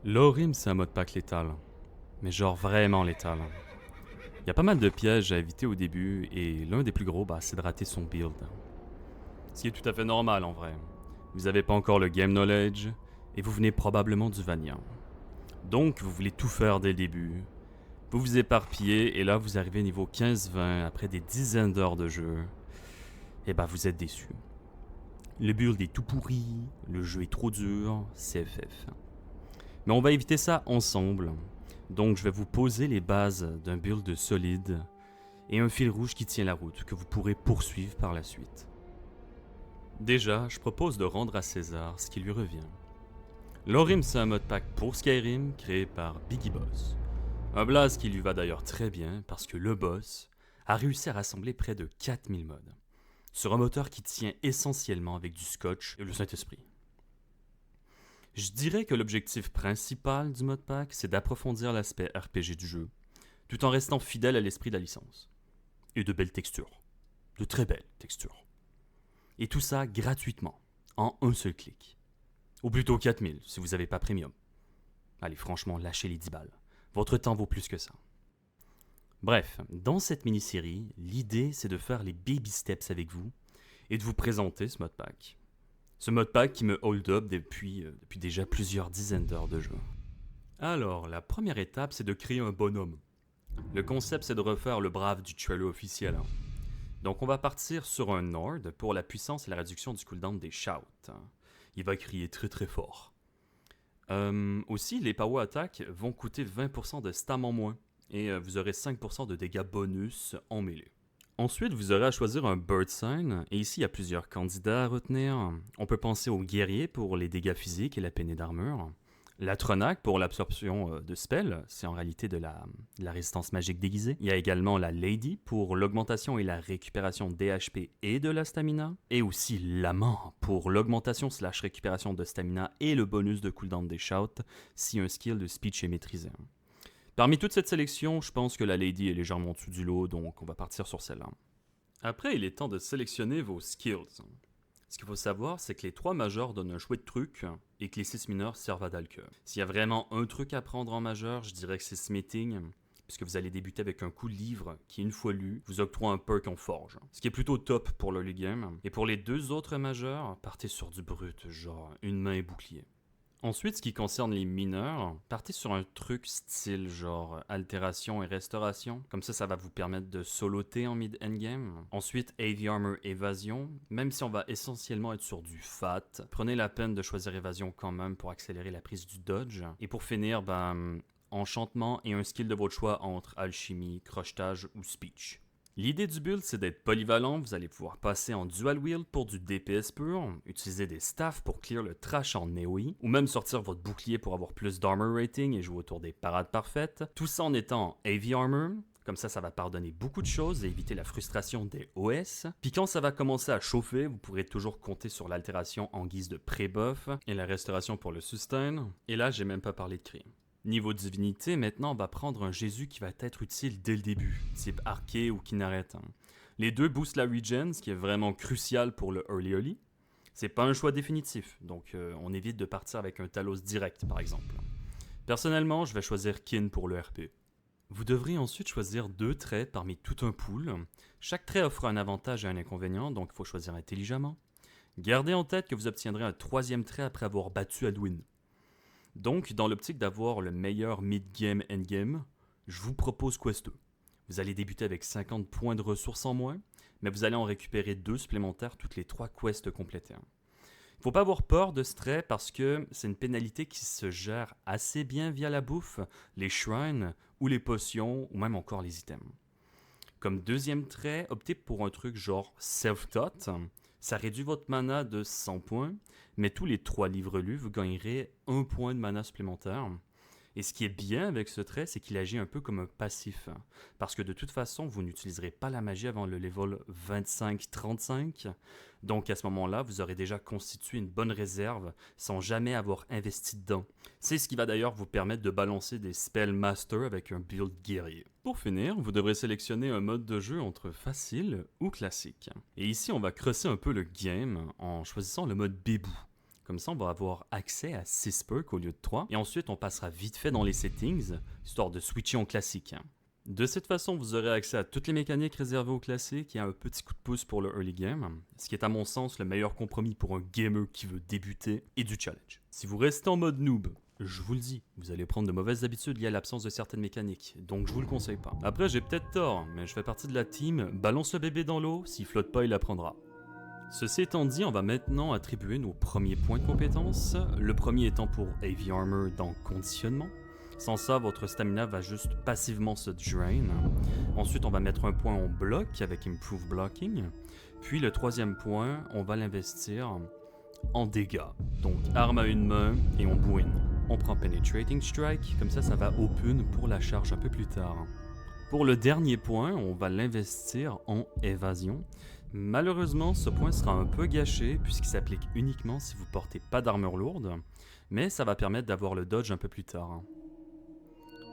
L'Orim, c'est un mode pack létal. Mais genre vraiment létal. Il y a pas mal de pièges à éviter au début, et l'un des plus gros, c'est de rater son build. Ce qui est tout à fait normal en vrai. Vous avez pas encore le game knowledge, et vous venez probablement du Vania. Donc, vous voulez tout faire dès le début. Vous vous éparpillez, et là, vous arrivez niveau 15-20 après des dizaines d'heures de jeu. Et vous êtes déçu. Le build est tout pourri, le jeu est trop dur, CFF. Mais on va éviter ça ensemble. Donc je vais vous poser les bases d'un build solide et un fil rouge qui tient la route que vous pourrez poursuivre par la suite. Déjà, je propose de rendre à César ce qui lui revient. L'Orim, c'est un mode pack pour Skyrim créé par Biggie Boss. Un blaze qui lui va d'ailleurs très bien parce que le boss a réussi à rassembler près de 4000 mods sur un moteur qui tient essentiellement avec du scotch et le Saint-Esprit. Je dirais que l'objectif principal du mode pack, c'est d'approfondir l'aspect RPG du jeu, tout en restant fidèle à l'esprit de la licence. Et de belles textures. De très belles textures. Et tout ça gratuitement, en un seul clic. Ou plutôt 4000 si vous n'avez pas premium. Allez, franchement, lâchez les 10 balles. Votre temps vaut plus que ça. Bref, dans cette mini-série, l'idée c'est de faire les baby steps avec vous et de vous présenter ce mode pack. Ce mode pack qui me hold up depuis déjà plusieurs dizaines d'heures de jeu. Alors, la première étape, c'est de créer un bonhomme. Le concept, c'est de refaire le brave du trailer officiel. Donc, on va partir sur un Nord pour la puissance et la réduction du cooldown des shouts. Il va crier très très fort. Aussi, les power attacks vont coûter 20% de stam en moins, et vous aurez 5% de dégâts bonus en mêlée. Ensuite, vous aurez à choisir un Bird Sign, et ici il y a plusieurs candidats à retenir. On peut penser au guerrier pour les dégâts physiques et la peinée d'armure. L'Atronac pour l'absorption de spells, c'est en réalité de la résistance magique déguisée. Il y a également la Lady pour l'augmentation et la récupération des HP et de la stamina. Et aussi l'Amant pour l'augmentation slash récupération de stamina et le bonus de cooldown des shouts si un skill de speech est maîtrisé. Parmi toute cette sélection, je pense que la Lady est légèrement au-dessus du lot, donc on va partir sur celle-là. Après, il est temps de sélectionner vos skills. Ce qu'il faut savoir, c'est que les 3 majeurs donnent un chouette truc et que les 6 mineurs servent à dalle. S'il y a vraiment un truc à prendre en majeur, je dirais que c'est Smithing, puisque vous allez débuter avec un coup de livre qui, une fois lu, vous octroie un perk en forge. Ce qui est plutôt top pour l'early game. Et pour les 2 autres majeurs, partez sur du brut, genre une main et bouclier. Ensuite, ce qui concerne les mineurs, partez sur un truc style genre altération et restauration. Comme ça va vous permettre de soloter en mid-endgame. Ensuite, Heavy Armor évasion. Même si on va essentiellement être sur du fat, prenez la peine de choisir évasion quand même pour accélérer la prise du dodge. Et pour finir, enchantement et un skill de votre choix entre alchimie, crochetage ou speech. L'idée du build, c'est d'être polyvalent, vous allez pouvoir passer en dual wield pour du DPS pur, utiliser des staffs pour clear le trash en AoE, ou même sortir votre bouclier pour avoir plus d'armor rating et jouer autour des parades parfaites, tout ça en étant en heavy armor. Comme ça va pardonner beaucoup de choses et éviter la frustration des OS. Puis quand ça va commencer à chauffer, vous pourrez toujours compter sur l'altération en guise de pré-buff et la restauration pour le sustain. Et là, j'ai même pas parlé de cri. Niveau divinité, maintenant on va prendre un Jésus qui va être utile dès le début, type Arché ou Kinaret. Les deux boostent la regen, ce qui est vraiment crucial pour le early. C'est pas un choix définitif, donc on évite de partir avec un Talos direct par exemple. Personnellement, je vais choisir Kin pour le RP. Vous devrez ensuite choisir 2 traits parmi tout un pool. Chaque trait offre un avantage et un inconvénient, donc il faut choisir intelligemment. Gardez en tête que vous obtiendrez un 3e trait après avoir battu Alduin. Donc, dans l'optique d'avoir le meilleur mid-game endgame, je vous propose Quest 2. Vous allez débuter avec 50 points de ressources en moins, mais vous allez en récupérer 2 supplémentaires toutes les 3 quests complétées. Il ne faut pas avoir peur de ce trait parce que c'est une pénalité qui se gère assez bien via la bouffe, les shrines ou les potions ou même encore les items. Comme 2e trait, optez pour un truc genre self-taught. Ça réduit votre mana de 100 points, mais tous les 3 livres lus, vous gagnerez 1 point de mana supplémentaire. Et ce qui est bien avec ce trait, c'est qu'il agit un peu comme un passif. Parce que de toute façon, vous n'utiliserez pas la magie avant le level 25-35. Donc à ce moment-là, vous aurez déjà constitué une bonne réserve sans jamais avoir investi dedans. C'est ce qui va d'ailleurs vous permettre de balancer des spell master avec un build guerrier. Pour finir, vous devrez sélectionner un mode de jeu entre facile ou classique. Et ici, on va crosser un peu le game en choisissant le mode bébou. Comme ça, on va avoir accès à 6 perks au lieu de 3. Et ensuite, on passera vite fait dans les settings, histoire de switcher en classique. De cette façon, vous aurez accès à toutes les mécaniques réservées aux classiques et un petit coup de pouce pour le early game, ce qui est à mon sens le meilleur compromis pour un gamer qui veut débuter et du challenge. Si vous restez en mode noob, je vous le dis, vous allez prendre de mauvaises habitudes liées à l'absence de certaines mécaniques, donc je vous le conseille pas. Après, j'ai peut-être tort, mais je fais partie de la team, balance le bébé dans l'eau, s'il flotte pas, il apprendra. Ceci étant dit, on va maintenant attribuer nos premiers points de compétence, le premier étant pour Heavy Armor dans Conditionnement. Sans ça, votre stamina va juste passivement se drain. Ensuite, on va mettre un point en bloc avec Improve Blocking. Puis le troisième point, on va l'investir en dégâts. Donc arme à une main et on bouine. On prend Penetrating Strike, comme ça va open pour la charge un peu plus tard. Pour le dernier point, on va l'investir en évasion. Malheureusement, ce point sera un peu gâché puisqu'il s'applique uniquement si vous portez pas d'armure lourde, mais ça va permettre d'avoir le dodge un peu plus tard.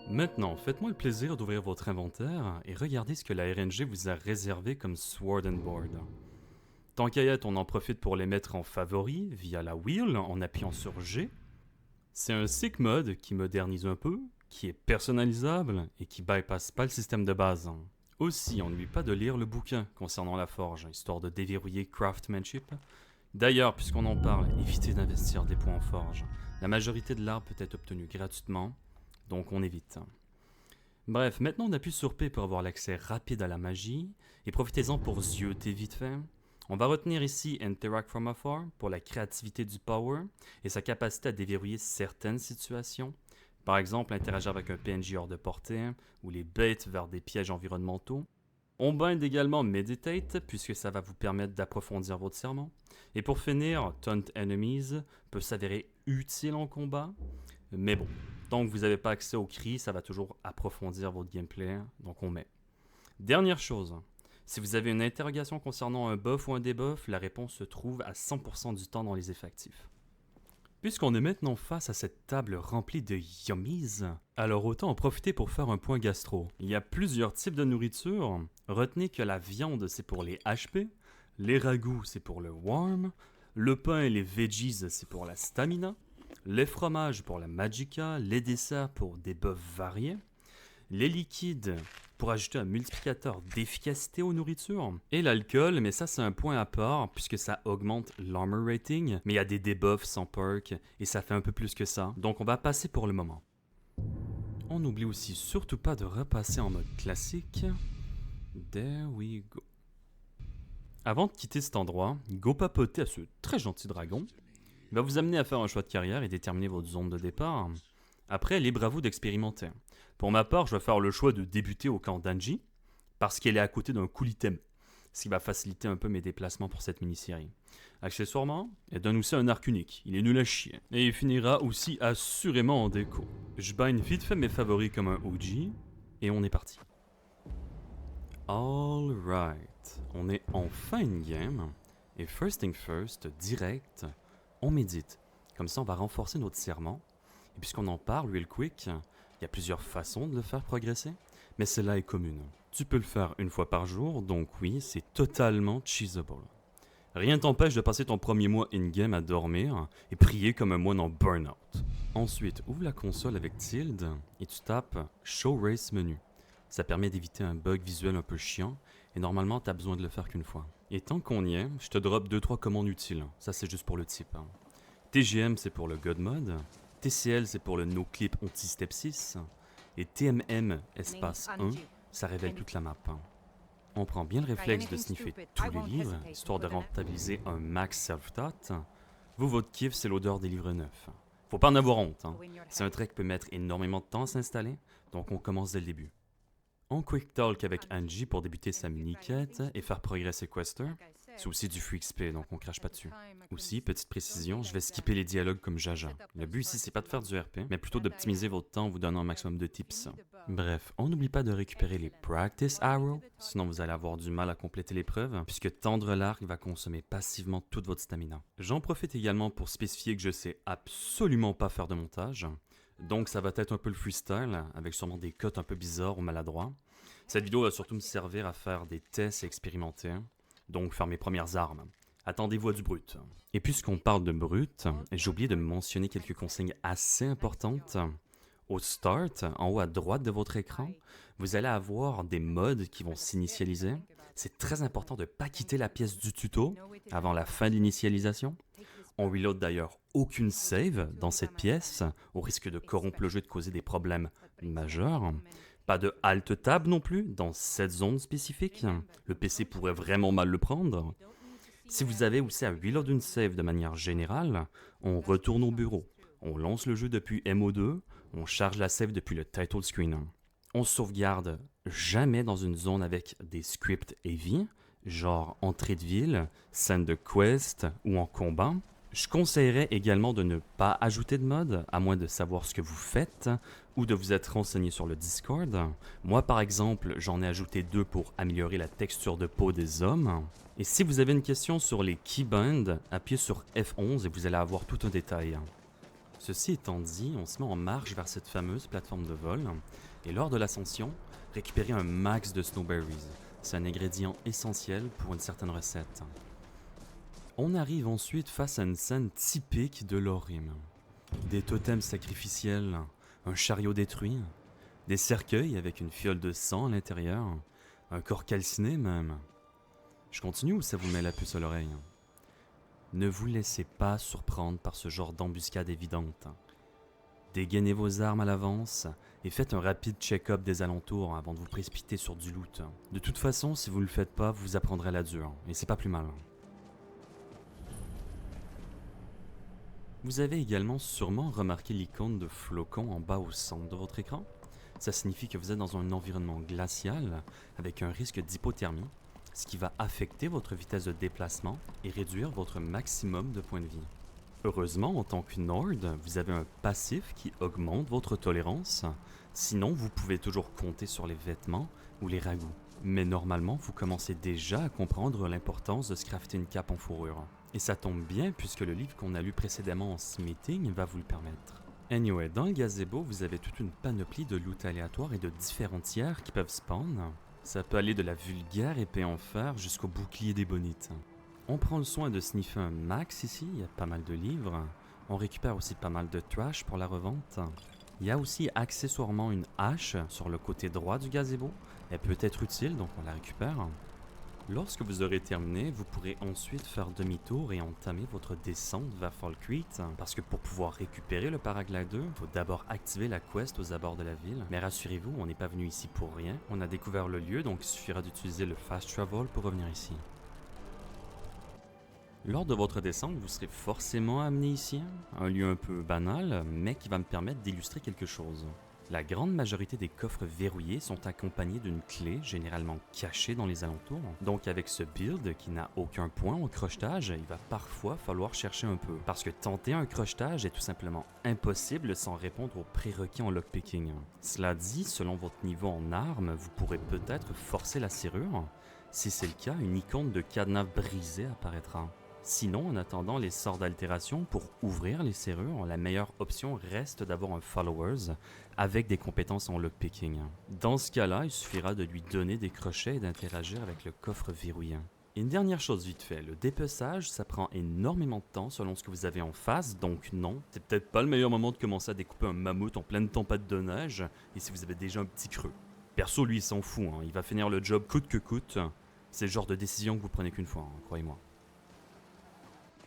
Maintenant, faites-moi le plaisir d'ouvrir votre inventaire et regardez ce que la RNG vous a réservé comme Sword and Board. Tant qu'à y être, on en profite pour les mettre en favoris via la wheel en appuyant sur G. C'est un sick mode qui modernise un peu, qui est personnalisable et qui bypasse pas le système de base. Aussi, on n'oublie pas de lire le bouquin concernant la forge, histoire de déverrouiller Craftsmanship. D'ailleurs, puisqu'on en parle, évitez d'investir des points en forge. La majorité de l'arbre peut être obtenue gratuitement, donc on évite. Bref, maintenant on appuie sur P pour avoir l'accès rapide à la magie, et profitez-en pour zioter vite fait. On va retenir ici Interact from Afar pour la créativité du power et sa capacité à déverrouiller certaines situations. Par exemple, interagir avec un PNJ hors de portée, ou les bait vers des pièges environnementaux. On bind également Meditate, puisque ça va vous permettre d'approfondir votre serment. Et pour finir, Taunt Enemies peut s'avérer utile en combat, mais bon, tant que vous n'avez pas accès au cri, ça va toujours approfondir votre gameplay, donc on met. Dernière chose, si vous avez une interrogation concernant un buff ou un debuff, la réponse se trouve à 100% du temps dans les effectifs. Puisqu'on est maintenant face à cette table remplie de yummies, alors autant en profiter pour faire un point gastro. Il y a plusieurs types de nourriture. Retenez que la viande c'est pour les HP, les ragoûts c'est pour le warm, le pain et les veggies c'est pour la stamina, les fromages pour la magicka, les desserts pour des buffs variés, les liquides pour ajouter un multiplicateur d'efficacité aux nourritures, et l'alcool, mais ça c'est un point à part puisque ça augmente l'armor rating, mais il y a des debuffs sans perk et ça fait un peu plus que ça, donc on va passer pour le moment. On n'oublie aussi surtout pas de repasser en mode classique. There we go. Avant de quitter cet endroit, go papoter à ce très gentil dragon. Il va vous amener à faire un choix de carrière et déterminer votre zone de départ. Après, libre à vous d'expérimenter. Pour ma part, je vais faire le choix de débuter au camp d'Anji, parce qu'elle est à côté d'un cool item, ce qui va faciliter un peu mes déplacements pour cette mini-série. Accessoirement, elle donne aussi un arc unique, il est nul à chier, et il finira aussi assurément en déco. Je bind vite fait mes favoris comme un OG, et on est parti. Alright, on est enfin in-game, et first thing first, direct, on médite. Comme ça, on va renforcer notre serment. Et puisqu'on en parle, real quick, il y a plusieurs façons de le faire progresser, mais celle-là est commune. Tu peux le faire une fois par jour, donc oui, c'est totalement cheesable. Rien ne t'empêche de passer ton premier mois in-game à dormir et prier comme un moine en burn-out. Ensuite, ouvre la console avec tilde et tu tapes Show Race Menu. Ça permet d'éviter un bug visuel un peu chiant et normalement, tu n'as besoin de le faire qu'une fois. Et tant qu'on y est, je te drop 2-3 commandes utiles. Ça, c'est juste pour le type. TGM, c'est pour le God Mode. TCL, c'est pour le No Clip Anti-Step 6. Et TMM espace 1, ça révèle toute la map. On prend bien le réflexe de sniffer tous les livres, histoire de rentabiliser un max self-taught. Vous, votre kiff, c'est l'odeur des livres neufs. Faut pas en avoir honte, hein. C'est un trait qui peut mettre énormément de temps à s'installer, donc on commence dès le début. On quick talk avec Anji pour débuter sa mini-quête et faire progresser Quester. C'est aussi du free XP, donc on crache pas dessus. Aussi, petite précision, je vais skipper les dialogues comme Jaja. Le but ici, c'est pas de faire du RP, mais plutôt d'optimiser votre temps en vous donnant un maximum de tips. Bref, on n'oublie pas de récupérer les Practice Arrows, sinon vous allez avoir du mal à compléter l'épreuve, puisque tendre l'arc va consommer passivement toute votre stamina. J'en profite également pour spécifier que je sais absolument pas faire de montage, donc ça va être un peu le freestyle, avec sûrement des cuts un peu bizarres ou maladroits. Cette vidéo va surtout me servir à faire des tests et expérimenter, donc faire mes premières armes. Attendez-vous à du brut. Et puisqu'on parle de brut, j'ai oublié de mentionner quelques consignes assez importantes. Au Start, en haut à droite de votre écran, vous allez avoir des modes qui vont s'initialiser. C'est très important de ne pas quitter la pièce du tuto avant la fin de l'initialisation. On reload d'ailleurs aucune save dans cette pièce, au risque de corrompre le jeu et de causer des problèmes majeurs. Pas de Alt-Tab non plus dans cette zone spécifique. Le PC pourrait vraiment mal le prendre. Si vous avez aussi à reload une save de manière générale, on retourne au bureau. On lance le jeu depuis MO2, on charge la save depuis le title screen. On sauvegarde jamais dans une zone avec des scripts heavy, genre entrée de ville, scène de quest ou en combat. Je conseillerais également de ne pas ajouter de mode, à moins de savoir ce que vous faites ou de vous être renseigné sur le Discord. Moi par exemple, j'en ai ajouté 2 pour améliorer la texture de peau des hommes. Et si vous avez une question sur les keybinds, appuyez sur F11 et vous allez avoir tout un détail. Ceci étant dit, on se met en marche vers cette fameuse plateforme de vol, et lors de l'ascension, récupérez un max de snowberries. C'est un ingrédient essentiel pour une certaine recette. On arrive ensuite face à une scène typique de l'Orim. Des totems sacrificiels, un chariot détruit, des cercueils avec une fiole de sang à l'intérieur, un corps calciné même. Je continue ou ça vous met la puce à l'oreille? Ne vous laissez pas surprendre par ce genre d'embuscade évidente. Dégainez vos armes à l'avance et faites un rapide check-up des alentours avant de vous précipiter sur du loot. De toute façon, si vous ne le faites pas, vous apprendrez à la dure, et c'est pas plus mal. Vous avez également sûrement remarqué l'icône de flocon en bas au centre de votre écran. Ça signifie que vous êtes dans un environnement glacial avec un risque d'hypothermie, ce qui va affecter votre vitesse de déplacement et réduire votre maximum de points de vie. Heureusement, en tant que Nord, vous avez un passif qui augmente votre tolérance, sinon vous pouvez toujours compter sur les vêtements ou les ragoûts. Mais normalement, vous commencez déjà à comprendre l'importance de se crafter une cape en fourrure. Et ça tombe bien puisque le livre qu'on a lu précédemment en smithing va vous le permettre. Anyway, dans le gazebo, vous avez toute une panoplie de loot aléatoire et de différents tiers qui peuvent spawn. Ça peut aller de la vulgaire épée en fer jusqu'au bouclier des bonites. On prend le soin de sniffer un max ici, il y a pas mal de livres. On récupère aussi pas mal de trash pour la revente. Il y a aussi accessoirement une hache sur le côté droit du gazebo. Elle peut être utile, donc on la récupère. Lorsque vous aurez terminé, vous pourrez ensuite faire demi-tour et entamer votre descente vers Falkreath, parce que pour pouvoir récupérer le paraglider, il faut d'abord activer la quest aux abords de la ville. Mais rassurez-vous, on n'est pas venu ici pour rien. On a découvert le lieu, donc il suffira d'utiliser le fast travel pour revenir ici. Lors de votre descente, vous serez forcément amené ici, un lieu un peu banal, mais qui va me permettre d'illustrer quelque chose. La grande majorité des coffres verrouillés sont accompagnés d'une clé, généralement cachée dans les alentours. Donc avec ce build qui n'a aucun point au crochetage, il va parfois falloir chercher un peu. Parce que tenter un crochetage est tout simplement impossible sans répondre aux prérequis en lockpicking. Cela dit, selon votre niveau en armes, vous pourrez peut-être forcer la serrure. Si c'est le cas, une icône de cadenas brisé apparaîtra. Sinon, en attendant les sorts d'altération, pour ouvrir les serrures, la meilleure option reste d'avoir un Followers avec des compétences en lockpicking. Dans ce cas-là, il suffira de lui donner des crochets et d'interagir avec le coffre verrouillé. Et une dernière chose vite fait, le dépeçage, ça prend énormément de temps selon ce que vous avez en face, donc non, c'est peut-être pas le meilleur moment de commencer à découper un mammouth en pleine tempête de neige, et si vous avez déjà un petit creux. Perso, lui, il s'en fout, il va finir le job coûte que coûte. C'est le genre de décision que vous prenez qu'une fois, croyez-moi.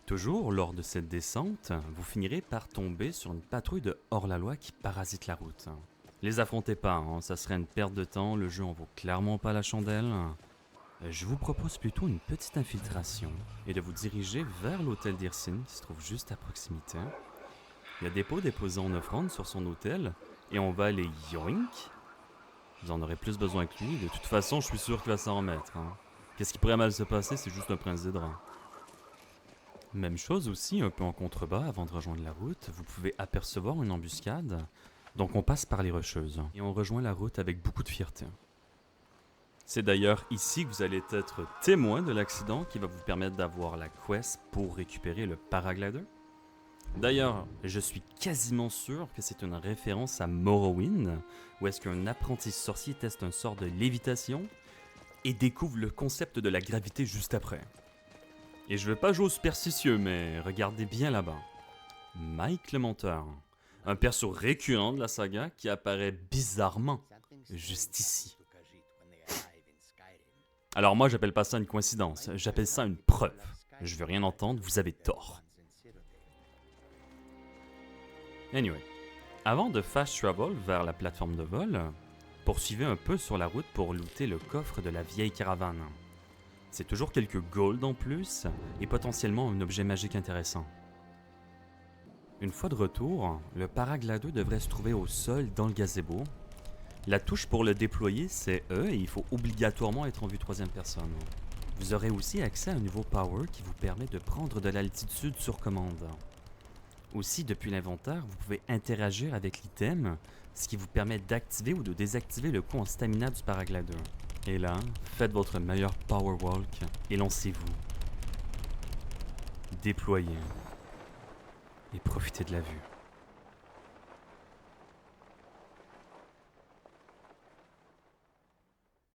Toujours lors de cette descente, vous finirez par tomber sur une patrouille de hors-la-loi qui parasite la route. Les affrontez pas, ça serait une perte de temps, le jeu en vaut clairement pas la chandelle. Je vous propose plutôt une petite infiltration et de vous diriger vers l'hôtel d'Irsine qui se trouve juste à proximité. Il y a des pots déposés en offrande sur son hôtel et on va les yoink. Vous en aurez plus besoin que lui, de toute façon je suis sûr qu'il va s'en remettre. Qu'est-ce qui pourrait mal se passer, c'est juste un prince des draps. Même chose aussi, un peu en contrebas, avant de rejoindre la route, vous pouvez apercevoir une embuscade. Donc on passe par les rocheuses, et on rejoint la route avec beaucoup de fierté. C'est d'ailleurs ici que vous allez être témoin de l'accident qui va vous permettre d'avoir la quest pour récupérer le paraglider. D'ailleurs, je suis quasiment sûr que c'est une référence à Morrowind, où est-ce qu'un apprenti sorcier teste un sort de lévitation et découvre le concept de la gravité juste après. Et je veux pas jouer au superstitieux, mais regardez bien là-bas. Mike le menteur. Un perso récurrent de la saga qui apparaît bizarrement juste ici. Alors moi, j'appelle pas ça une coïncidence, j'appelle ça une preuve. Je veux rien entendre, vous avez tort. Anyway, avant de fast travel vers la plateforme de vol, poursuivez un peu sur la route pour looter le coffre de la vieille caravane. C'est toujours quelques gold en plus et potentiellement un objet magique intéressant. Une fois de retour, le paraglado devrait se trouver au sol dans le gazebo. La touche pour le déployer, c'est E et il faut obligatoirement être en vue troisième personne. Vous aurez aussi accès à un nouveau power qui vous permet de prendre de l'altitude sur commande. Aussi, depuis l'inventaire, vous pouvez interagir avec l'item, ce qui vous permet d'activer ou de désactiver le coup en stamina du paraglider. Et là, faites votre meilleur power walk et lancez-vous. Déployez et profitez de la vue.